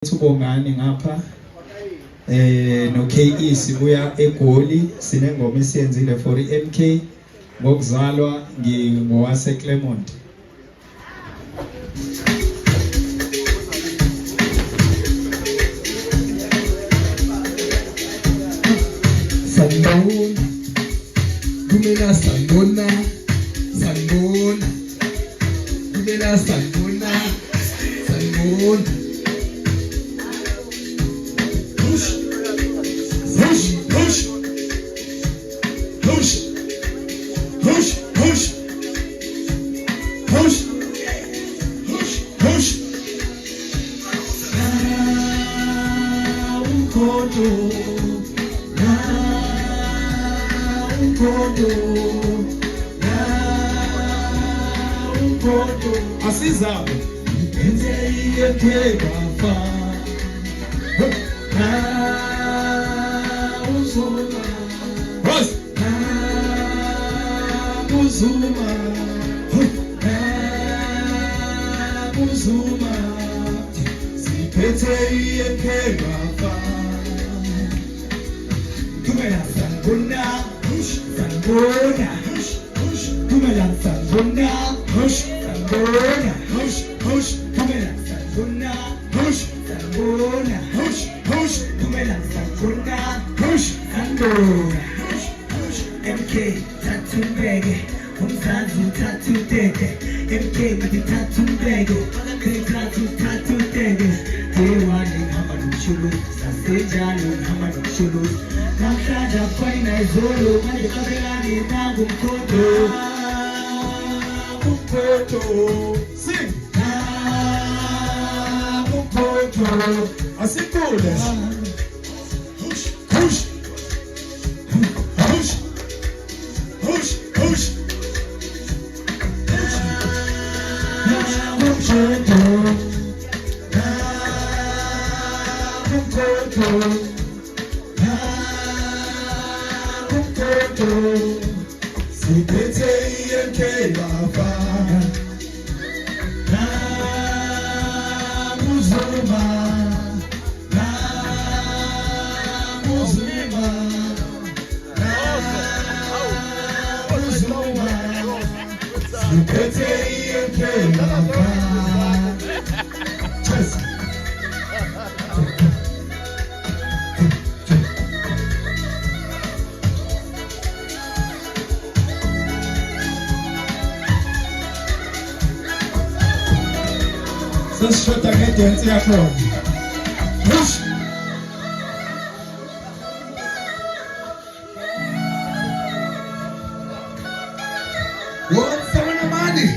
Ubongani ngapha no KE sibuya eGoli sinengoma esiyenzile for iMK ngokuzalwa ngingowase Clermont. Sanibona kumela sanibona sanibona kumela sanibona sanibona Asizabo enze iyepheka uZuma uZuma siphethe iyepheka kumela sanibona sanibona kumela sanibona sanibona kumela sanibona sanibona kumela sanibona sanibona MK thathu mbeke umzansi thathu tete MK mati thathu mbeke thathu tete dewani ngihamba nomshulu sasenjalo ngihamba nomshulu namhlanje akwayina izolo manje kabelani nangu umkhonto sing asikule siphethe iyepheka uZuma siphethe iyepheka sesishoda ngedance yakhona. What's money?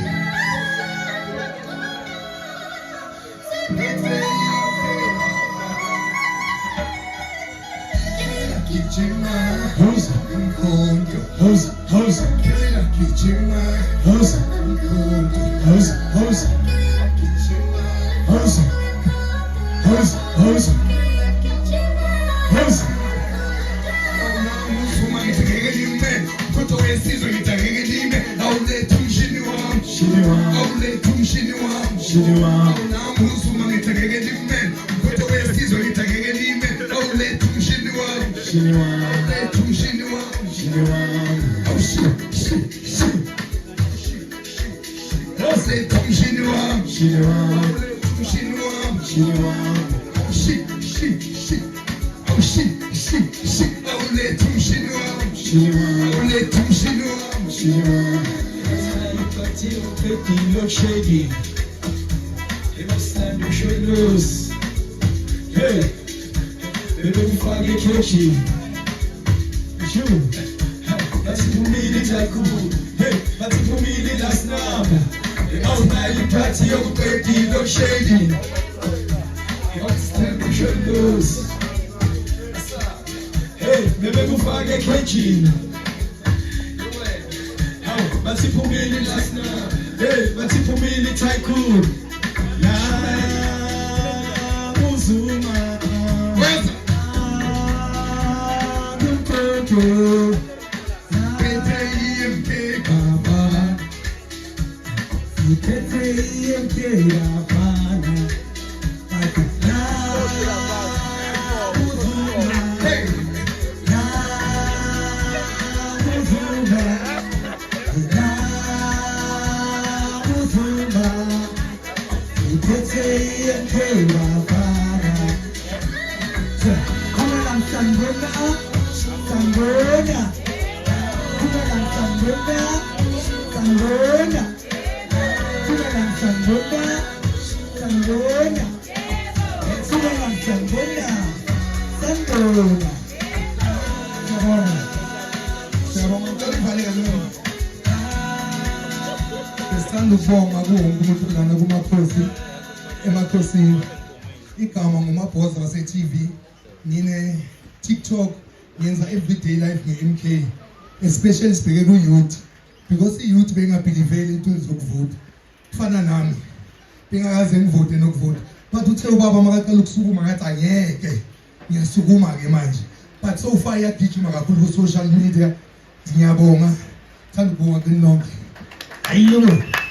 Sithanda ukubonga kuwonke umuntu lana kumakhosi emakhosini. Igama ngumabhoza wase-TV. Ngine TikTok ngenza everyday life nge-MK, especially sibheke ku-youth, because i-youth bengabhiliveli into zokuvota kufana nami, bengakaze ngivote nokuvota, but uthe ubaba makaqala ukusukuma ngathi angeke ngiyasukuma-ke manje, but so far iyagijima kakhulu ku-social media. Ngiyabonga, thanda ukubonga kini nonke. Ayilo.